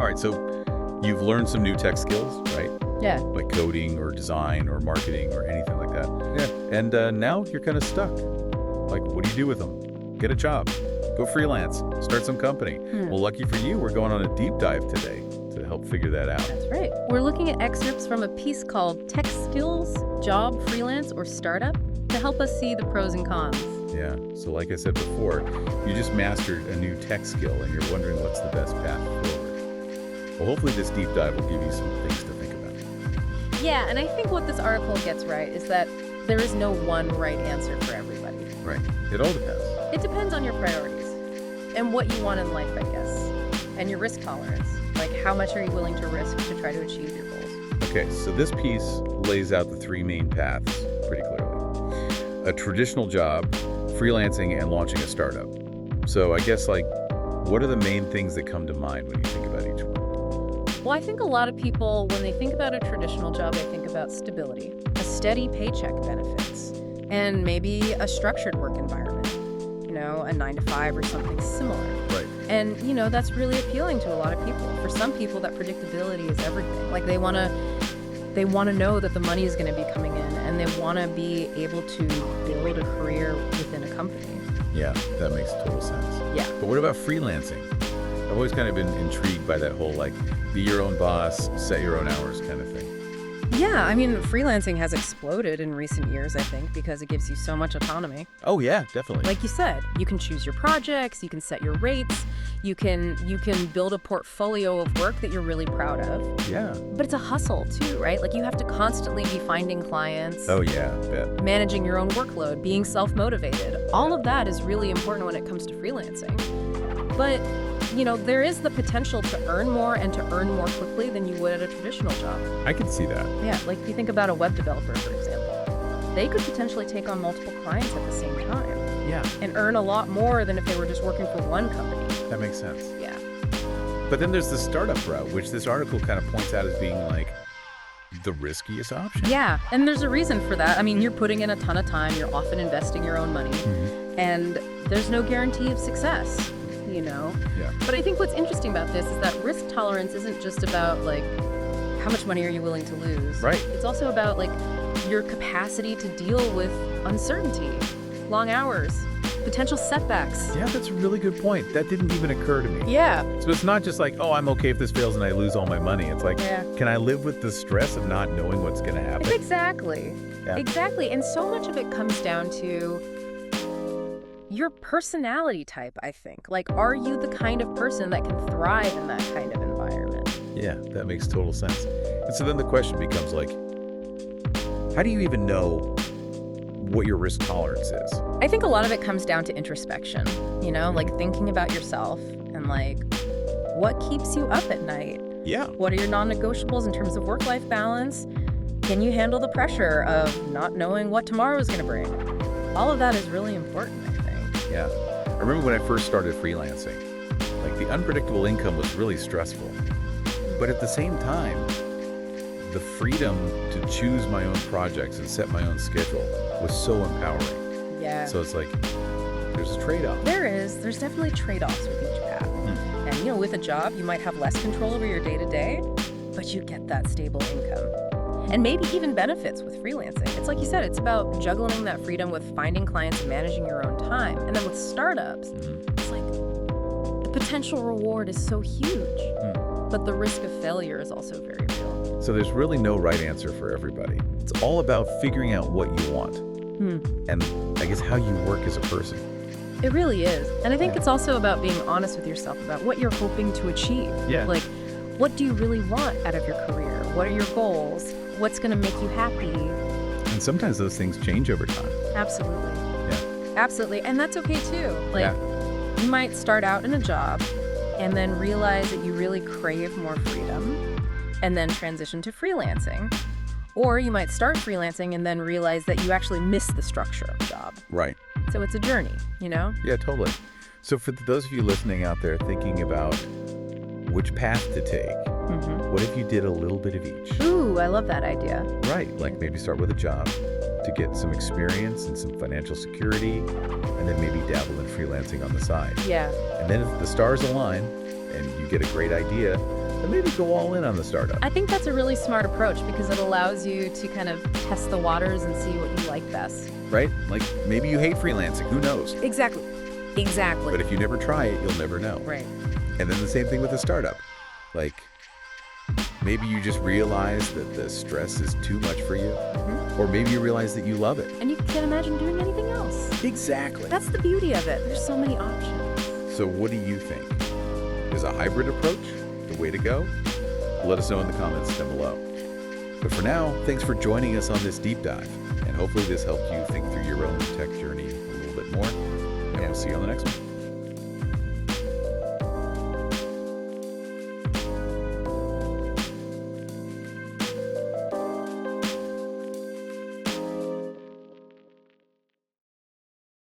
All right, so you've learned some new tech skills, right? Yeah. Like coding or design or marketing or anything like that. Yeah. And now you're kind of stuck. Like, what do you do with them? Get a job. Go freelance. Start some company. Well, lucky for you, we're going on a deep dive today to help figure that out. That's right. We're looking at excerpts from a piece called Tech Skills, Job, Freelance, or Startup to help us see the pros and cons. Yeah, so like I said before, you just mastered a new tech skill and you're wondering what's the best path forward. Well, hopefully this deep dive will give you some things to think about. Yeah, and I think what this article gets right is that there is no one right answer for everybody. Right. It all depends. It depends on your priorities and what you want in life, I guess, and your risk tolerance. Like, how much are you willing to risk to try to achieve your goals? Okay, so this piece lays out the three main paths pretty clearly. A traditional job, freelancing, and launching a startup. So I guess, like, what are the main things that come to mind when you think about each one? Well, I think a lot of people, when they think about a traditional job, they think about stability, a steady paycheck, benefits, and maybe a structured work environment, a 9-to-5 or something similar. Right. And, that's really appealing to a lot of people. For some people, that predictability is everything. Like, they want to know that the money is going to be coming in, and they want to be able to build a career within a company. Yeah, that makes total sense. Yeah. But what about freelancing? I've always kind of been intrigued by that whole, like, be your own boss, set your own hours kind of thing. Yeah, I mean, freelancing has exploded in recent years, I think, because it gives you so much autonomy. Oh, yeah, definitely. Like you said, you can choose your projects, you can set your rates, you can build a portfolio of work that you're really proud of. Yeah. But it's a hustle, too, right? Like, you have to constantly be finding clients. Oh, yeah, bet. Managing your own workload, being self-motivated. All of that is really important when it comes to freelancing. But there is the potential to earn more and to earn more quickly than you would at a traditional job. I can see that. Yeah, like if you think about a web developer, for example. They could potentially take on multiple clients at the same time. Yeah. And earn a lot more than if they were just working for one company. That makes sense. Yeah. But then there's the startup route, which this article kind of points out as being like the riskiest option. Yeah, and there's a reason for that. I mean, you're putting in a ton of time, you're often investing your own money, and there's no guarantee of success. Yeah. But I think what's interesting about this is that risk tolerance isn't just about, like, how much money are you willing to lose? Right. It's also about, like, your capacity to deal with uncertainty, long hours, potential setbacks. Yeah, that's a really good point. That didn't even occur to me. Yeah. So it's not just like, oh, I'm okay if this fails and I lose all my money. It's like, can I live with the stress of not knowing what's going to happen? Exactly. Yeah. Exactly. And so much of it comes down to your personality type, I think. Like, are you the kind of person that can thrive in that kind of environment? Yeah, that makes total sense. And so then the question becomes, like, how do you even know what your risk tolerance is? I think a lot of it comes down to introspection, like thinking about yourself and, like, what keeps you up at night? Yeah. What are your non-negotiables in terms of work-life balance? Can you handle the pressure of not knowing what tomorrow is going to bring? All of that is really important, I think. Yeah. I remember when I first started freelancing, like, the unpredictable income was really stressful. But at the same time, the freedom to choose my own projects and set my own schedule was so empowering. Yeah. So it's like, there's a trade-off. There's definitely trade-offs with each path. And, with a job, you might have less control over your day-to-day, but you get that stable income. And maybe even benefits with freelancing. It's like you said, it's about juggling that freedom with finding clients and managing your own time. And then with startups, it's like the potential reward is so huge, but the risk of failure is also very real. So there's really no right answer for everybody. It's all about figuring out what you want and I guess how you work as a person. It really is. And I think it's also about being honest with yourself about what you're hoping to achieve. Yeah. Like, what do you really want out of your career? What are your goals? What's going to make you happy? And sometimes those things change over time. Absolutely. Yeah. Absolutely. And that's okay too. Like, you might start out in a job and then realize that you really crave more freedom and then transition to freelancing. Or you might start freelancing and then realize that you actually miss the structure of the job. Right. So it's a journey, Yeah, totally. So for those of you listening out there thinking about which path to take, what if you did a little bit of each? Ooh, I love that idea. Right, like maybe start with a job to get some experience and some financial security, and then maybe dabble in freelancing on the side. Yeah. And then if the stars align and you get a great idea, then maybe go all in on the startup. I think that's a really smart approach because it allows you to kind of test the waters and see what you like best. Right? Like maybe you hate freelancing, who knows? Exactly. But if you never try it, you'll never know. Right. And then the same thing with a startup. Like maybe you just realize that the stress is too much for you, or maybe you realize that you love it. And you can't imagine doing anything else. Exactly. That's the beauty of it. There's so many options. So what do you think? Is a hybrid approach the way to go? Let us know in the comments down below. But for now, thanks for joining us on this deep dive, and hopefully this helped you think through your own tech journey a little bit more, and we'll see you on the next one.